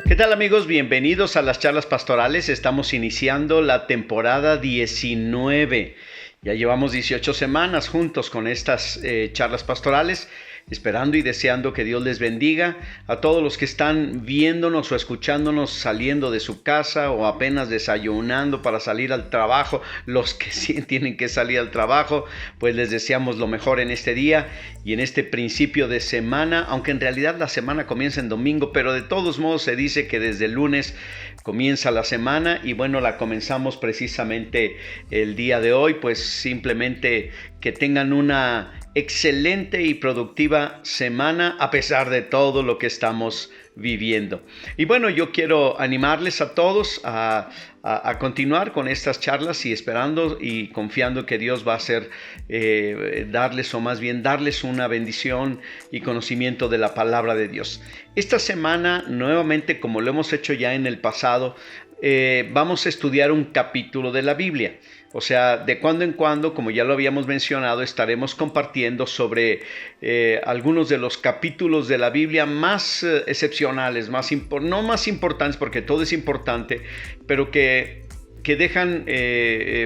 ¿Qué tal, amigos? Bienvenidos a las charlas pastorales. Estamos iniciando la temporada 19. Ya llevamos 18 semanas juntos con estas charlas pastorales, esperando y deseando que Dios les bendiga a todos los que están viéndonos o escuchándonos saliendo de su casa o apenas desayunando para salir al trabajo. Los que sí tienen que salir al trabajo, pues les deseamos lo mejor en este día y en este principio de semana, aunque en realidad la semana comienza en domingo, pero de todos modos se dice que desde el lunes comienza la semana y bueno, la comenzamos precisamente el día de hoy. Pues simplemente que tengan una excelente y productiva semana a pesar de todo lo que estamos viviendo. Y bueno, yo quiero animarles a todos a continuar con estas charlas y esperando y confiando que Dios va a hacer, darles una bendición y conocimiento de la palabra de Dios. Esta semana, nuevamente, como lo hemos hecho ya en el pasado, vamos a estudiar un capítulo de la Biblia. O sea, de cuando en cuando, como ya lo habíamos mencionado, estaremos compartiendo sobre algunos de los capítulos de la Biblia más excepcionales, no más importantes, porque todo es importante, pero que dejan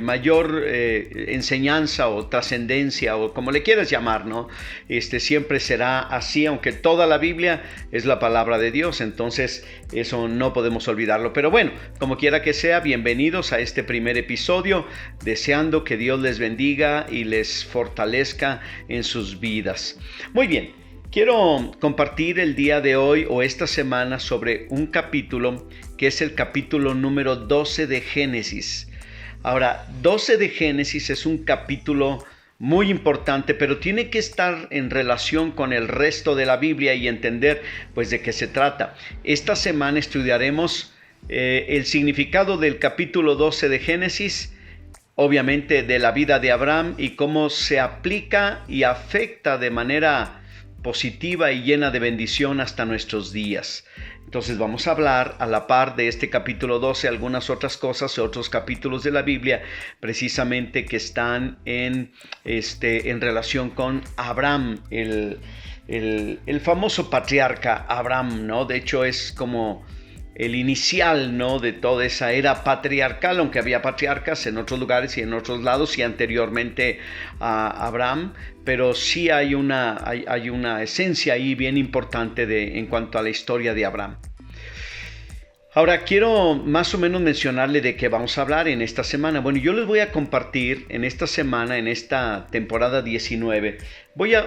mayor enseñanza o trascendencia, o como le quieras llamar, ¿no? Siempre será así, aunque toda la Biblia es la palabra de Dios, entonces eso no podemos olvidarlo. Pero bueno, como quiera que sea, bienvenidos a este primer episodio, deseando que Dios les bendiga y les fortalezca en sus vidas. Muy bien. Quiero compartir el día de hoy o esta semana sobre un capítulo que es el capítulo número 12 de Génesis. Ahora, 12 de Génesis es un capítulo muy importante, pero tiene que estar en relación con el resto de la Biblia y entender pues de qué se trata. Esta semana estudiaremos el significado del capítulo 12 de Génesis, obviamente de la vida de Abraham y cómo se aplica y afecta de manera positiva y llena de bendición hasta nuestros días. Entonces vamos a hablar a la par de este capítulo 12 algunas otras cosas, otros capítulos de la Biblia precisamente que están en relación con Abraham, el famoso patriarca Abraham, ¿no? De hecho es como el inicial, ¿no?, de toda esa era patriarcal, aunque había patriarcas en otros lugares y en otros lados y anteriormente a Abraham, pero sí hay una esencia ahí bien importante en cuanto a la historia de Abraham. Ahora quiero más o menos mencionarle de qué vamos a hablar en esta semana. Bueno, yo les voy a compartir en esta semana, en esta temporada 19,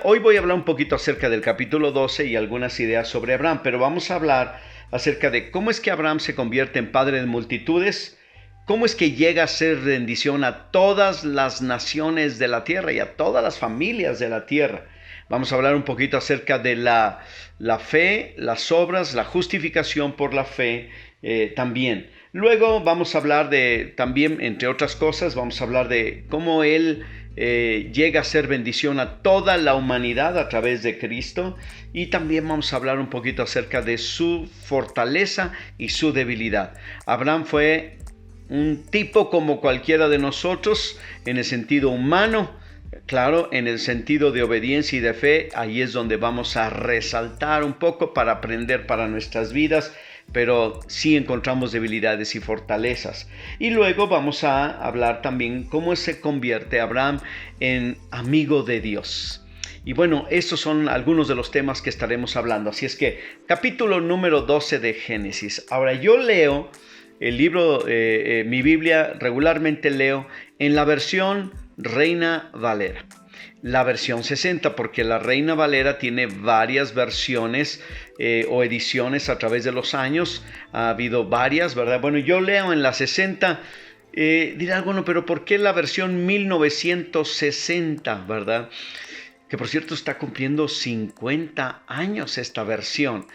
hoy voy a hablar un poquito acerca del capítulo 12 y algunas ideas sobre Abraham, pero vamos a hablar acerca de cómo es que Abraham se convierte en padre de multitudes, cómo es que llega a ser bendición a todas las naciones de la tierra y a todas las familias de la tierra. Vamos a hablar un poquito acerca de la fe, las obras, la justificación por la fe también. Luego vamos a hablar también, entre otras cosas, vamos a hablar de cómo él llega a ser bendición a toda la humanidad a través de Cristo, y también vamos a hablar un poquito acerca de su fortaleza y su debilidad. Abraham fue un tipo como cualquiera de nosotros en el sentido humano. Claro, en el sentido de obediencia y de fe, ahí es donde vamos a resaltar un poco para aprender para nuestras vidas, pero sí encontramos debilidades y fortalezas. Y luego vamos a hablar también cómo se convierte Abraham en amigo de Dios. Y bueno, estos son algunos de los temas que estaremos hablando. Así es que, capítulo número 12 de Génesis. Ahora, yo leo el libro, mi Biblia, regularmente leo en la versión Reina Valera. La versión 60, porque la Reina Valera tiene varias versiones o ediciones a través de los años. Ha habido varias, ¿verdad? Bueno, yo leo en la 60. Dirán, bueno, pero ¿por qué la versión 1960, verdad? Que por cierto está cumpliendo 50 años esta versión.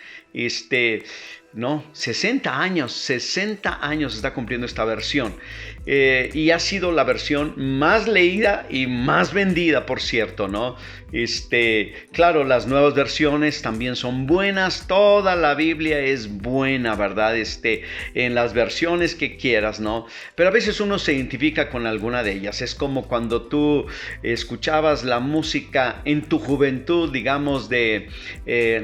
No, 60 años está cumpliendo esta versión. Y ha sido la versión más leída y más vendida, por cierto, ¿no? Claro, las nuevas versiones también son buenas. Toda la Biblia es buena, ¿verdad? En las versiones que quieras, ¿no? Pero a veces uno se identifica con alguna de ellas. Es como cuando tú escuchabas la música en tu juventud, digamos, de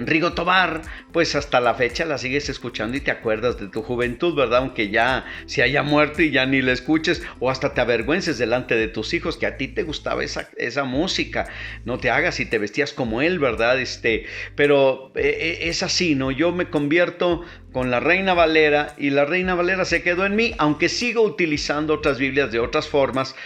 Rigo Tobar, pues hasta la fecha la sigues escuchando y te acuerdas de tu juventud, ¿verdad? Aunque ya se haya muerto y ya ni la escuches, o hasta te avergüences delante de tus hijos que a ti te gustaba esa música. No te hagas y te vestías como él, ¿verdad? Pero es así, ¿no? Yo me convierto con la Reina Valera y la Reina Valera se quedó en mí, aunque sigo utilizando otras Biblias de otras formas,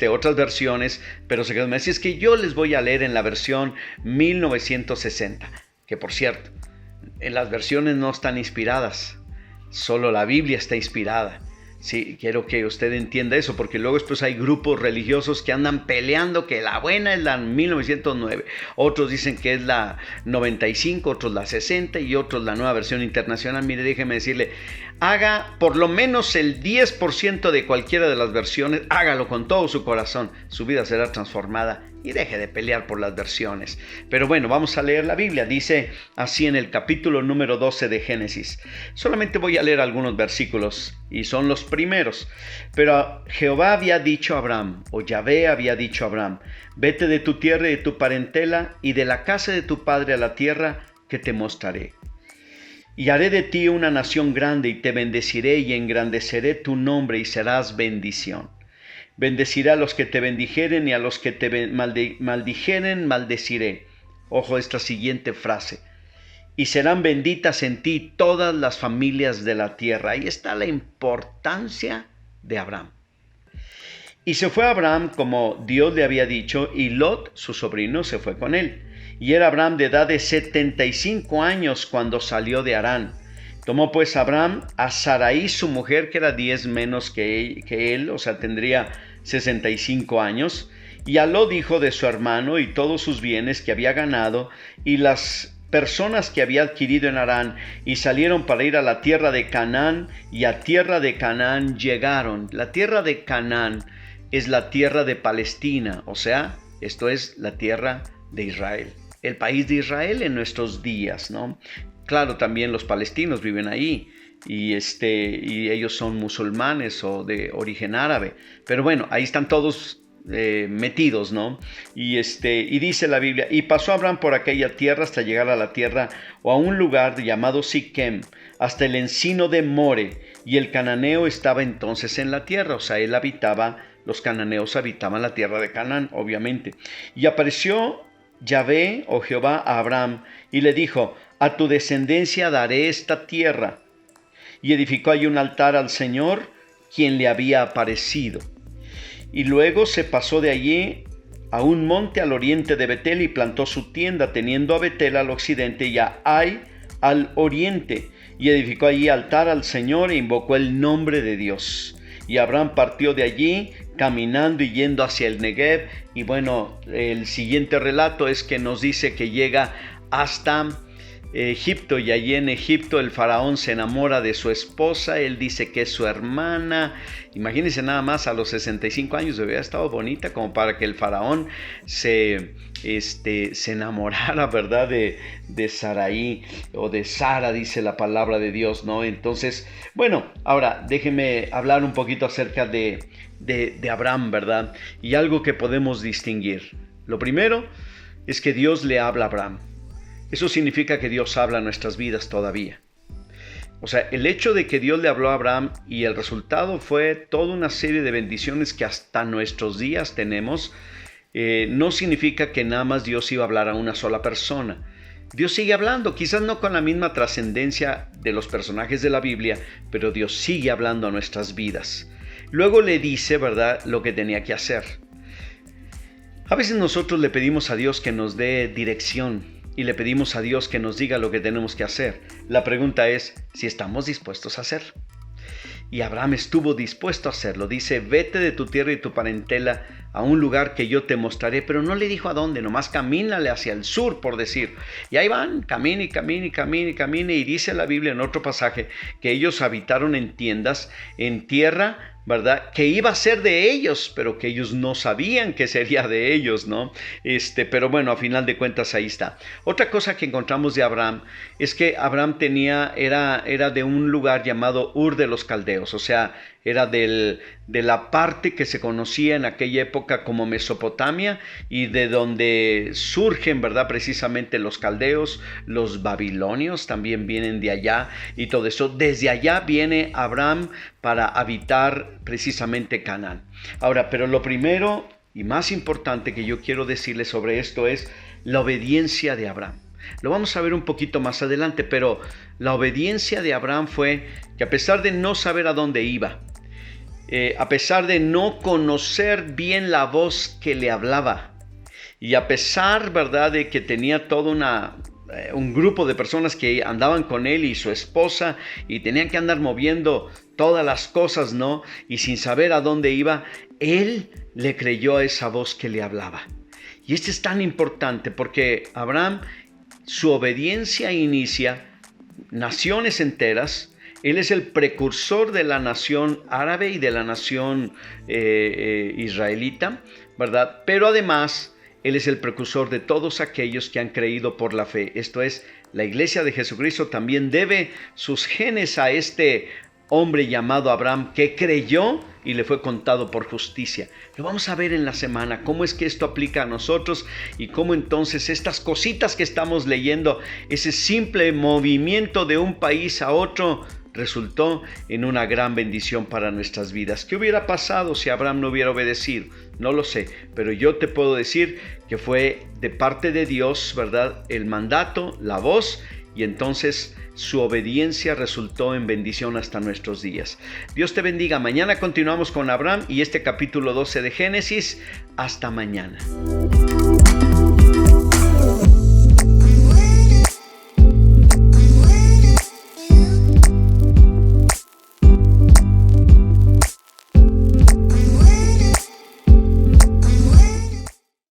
otras versiones, pero se quedó en mí. Así es que yo les voy a leer en la versión 1960, que por cierto, en las versiones no están inspiradas, solo la Biblia está inspirada. Sí, quiero que usted entienda eso, porque luego después hay grupos religiosos que andan peleando que la buena es la 1909, otros dicen que es la 95, otros la 60 y otros la nueva versión internacional. Mire, déjeme decirle, haga por lo menos el 10% de cualquiera de las versiones, hágalo con todo su corazón, su vida será transformada y deje de pelear por las versiones. Pero bueno, vamos a leer la Biblia. Dice así en el capítulo número 12 de Génesis. Solamente voy a leer algunos versículos y son los primeros. Pero Jehová había dicho a Abraham, o Yahvé había dicho a Abraham, vete de tu tierra y de tu parentela y de la casa de tu padre a la tierra que te mostraré. Y haré de ti una nación grande y te bendeciré y engrandeceré tu nombre y serás bendición. Bendeciré a los que te bendijeren y a los que te maldijeren maldeciré. Ojo esta siguiente frase. Y serán benditas en ti todas las familias de la tierra. Ahí está la importancia de Abraham. Y se fue Abraham como Dios le había dicho, y Lot, su sobrino, se fue con él. Y era Abraham de edad de 75 años cuando salió de Harán. Tomó pues Abraham a Sarai, su mujer, que era 10 menos que él, o sea, tendría 65 años, y a Lot, hijo de su hermano, y todos sus bienes que había ganado, y las personas que había adquirido en Harán, y salieron para ir a la tierra de Canaán, y a tierra de Canaán llegaron. La tierra de Canaán es la tierra de Palestina, o sea, esto es la tierra de Israel, el país de Israel en nuestros días, ¿no? Claro, también los palestinos viven ahí y ellos son musulmanes o de origen árabe. Pero bueno, ahí están todos metidos, ¿no? Y dice la Biblia, y pasó Abraham por aquella tierra hasta llegar a la tierra o a un lugar llamado Siquem, hasta el encino de More, y el cananeo estaba entonces en la tierra, o sea, los cananeos habitaban la tierra de Canaán, obviamente. Y apareció Yahvé o Jehová a Abraham y le dijo, a tu descendencia daré esta tierra. Y edificó allí un altar al Señor, quien le había aparecido. Y luego se pasó de allí a un monte al oriente de Betel y plantó su tienda, teniendo a Betel al occidente y a Ai al oriente. Y edificó allí altar al Señor e invocó el nombre de Dios. Y Abraham partió de allí, caminando y yendo hacia el Negev. Y bueno, el siguiente relato es que nos dice que llega hasta Egipto, y allí en Egipto el faraón se enamora de su esposa. Él dice que es su hermana. Imagínense nada más, a los 65 años había estado bonita como para que el faraón se enamorara, ¿verdad? De Sarai o de Sara, dice la palabra de Dios, ¿no? Entonces, bueno, ahora déjenme hablar un poquito acerca de Abraham, ¿verdad? Y algo que podemos distinguir. Lo primero es que Dios le habla a Abraham. Eso significa que Dios habla a nuestras vidas todavía. O sea, el hecho de que Dios le habló a Abraham y el resultado fue toda una serie de bendiciones que hasta nuestros días tenemos, no significa que nada más Dios iba a hablar a una sola persona. Dios sigue hablando, quizás no con la misma trascendencia de los personajes de la Biblia, pero Dios sigue hablando a nuestras vidas. Luego le dice, ¿verdad?, lo que tenía que hacer. A veces nosotros le pedimos a Dios que nos dé dirección y le pedimos a Dios que nos diga lo que tenemos que hacer. La pregunta es si estamos dispuestos a hacerlo. Y Abraham estuvo dispuesto a hacerlo. Dice, vete de tu tierra y tu parentela a un lugar que yo te mostraré, pero no le dijo a dónde, nomás camínale hacia el sur, por decir. Y ahí van, camine, y dice la Biblia en otro pasaje que ellos habitaron en tiendas en tierra ¿verdad? Que iba a ser de ellos, pero que ellos no sabían que sería de ellos, ¿no? Pero bueno, a final de cuentas ahí está. Otra cosa que encontramos de Abraham es que Abraham era de un lugar llamado Ur de los Caldeos, o sea, era de la parte que se conocía en aquella época como Mesopotamia y de donde surgen, ¿verdad? Precisamente los caldeos, los babilonios también vienen de allá y todo eso. Desde allá viene Abraham para habitar precisamente Canaán. Ahora, pero lo primero y más importante que yo quiero decirles sobre esto es la obediencia de Abraham. Lo vamos a ver un poquito más adelante, pero la obediencia de Abraham fue que a pesar de no saber a dónde iba, a pesar de no conocer bien la voz que le hablaba, y a pesar, ¿verdad?, de que tenía todo un grupo de personas que andaban con él y su esposa y tenían que andar moviendo todas las cosas, ¿no? Y sin saber a dónde iba, él le creyó a esa voz que le hablaba. Y esto es tan importante porque Abraham, su obediencia inicia naciones enteras. Él es el precursor de la nación árabe y de la nación israelita, ¿verdad? Pero además, Él es el precursor de todos aquellos que han creído por la fe. Esto es, la iglesia de Jesucristo también debe sus genes a este hombre llamado Abraham que creyó y le fue contado por justicia. Lo vamos a ver en la semana, cómo es que esto aplica a nosotros y cómo entonces estas cositas que estamos leyendo, ese simple movimiento de un país a otro, resultó en una gran bendición para nuestras vidas. ¿Qué hubiera pasado si Abraham no hubiera obedecido? No lo sé, pero yo te puedo decir que fue de parte de Dios, ¿verdad? El mandato, la voz, y entonces su obediencia resultó en bendición hasta nuestros días. Dios te bendiga. Mañana continuamos con Abraham y este capítulo 12 de Génesis. Hasta mañana.